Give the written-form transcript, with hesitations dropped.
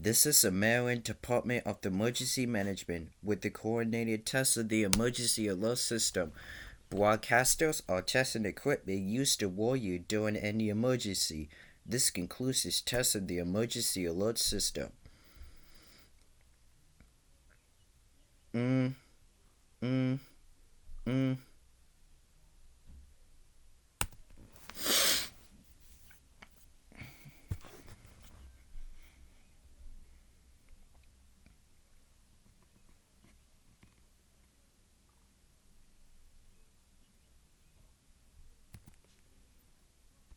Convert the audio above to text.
This is the Maryland Department of Emergency Management with the coordinated test of the emergency alert system. Broadcasters are testing equipment used to warn you during any emergency. This concludes this test of the emergency alert system. Mm, mm, mm.